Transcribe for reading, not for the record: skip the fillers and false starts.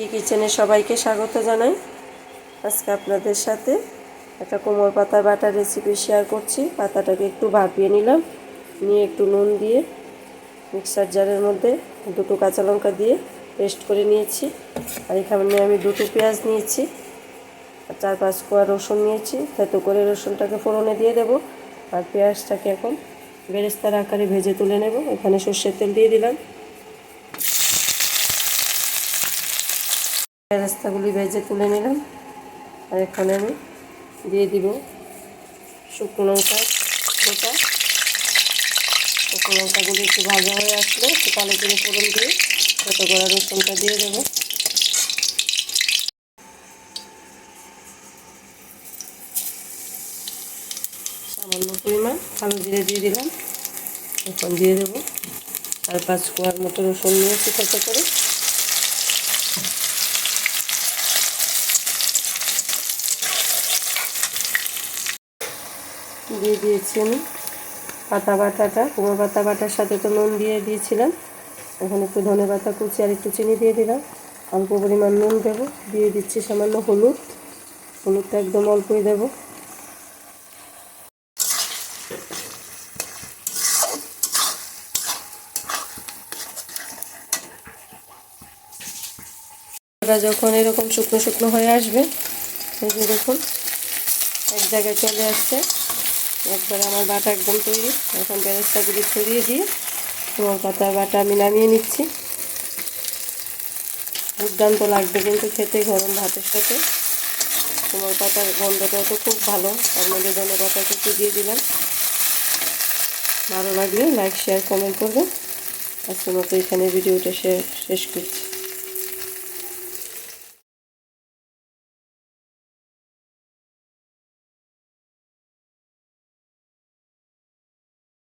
Mickey কিচেনে সবাইকে স্বাগত জানাই। আজকে আপনাদের সাথে একটা কোমল পাতা বাটার রেসিপি শেয়ার করছি। পাতাটাকে একটু ভাপিয়ে নিলাম, নিয়ে একটু নুন দিয়ে মিক্সার জারের মধ্যে দুটো কাঁচা লঙ্কা দিয়ে পেস্ট করে নিয়েছি। আর এখানে আমি দুটো পেঁয়াজ নিয়েছি আর 4-5 কোয়া রসুন নিয়েছি। থেতো করে রসুনটাকে ফোড়নে দিয়ে দেব আর পেঁয়াজটাকে এখন বেরেস্তার আকারে ভেজে তুলে নেব। এখানে সর্ষের তেল দিয়ে দিলাম। বেরেস্তাগুলি ভেজে তুলে নিলাম আর এখানে আমি দিয়ে দিব শুকনো লঙ্কা গোটা। শুকনো লঙ্কাগুলি একটু ভাজা হয়ে আসলে একটু কালো জিরে ফোড়ন দিয়ে থেতো করা রসুনটা দিয়ে দেব। সামান্য পরিমাণ কালো জিরে দিয়ে দিলাম। এখন দিয়ে দেবো 4-5 কোয়ার মতো রসুন নিয়েছি থেতো করে। দিয়ে দিয়েছি আমি পাতা বাটাটা। কোমল পাতা বাটার সাথে তো নুন দিয়ে দিয়েছিলাম। এখন একটু ধনে পাতা কুচি আর একটু চিনি দিয়ে দিলাম। অল্প পরিমাণ নুন দেবো। দিয়ে দিচ্ছি সামান্য হলুদ। হলুদটা একদম অল্পই দেবো। এটা যখন এরকম শুকনো শুকনো হয়ে আসবে, এই যে দেখুন এক জায়গায় চলে আসছে, একবারে আমার বাটা একদম তৈরি। এখন বেরেস্তাগুলি ছড়িয়ে দিয়ে কোমল পাতা বাটা আমি নামিয়ে নিচ্ছি। দুর্দান্ত লাগবে কিন্তু খেতে গরম ভাতের সাথে। কোমল পাতার গন্ধটাও তো খুব ভালো। তার মধ্যে ধনে পাতা কিছু দিয়ে দিলাম। ভালো লাগলে লাইক শেয়ার কমেন্ট করবেন। আজকের মতো এখানে ভিডিওটা শেষ করছি।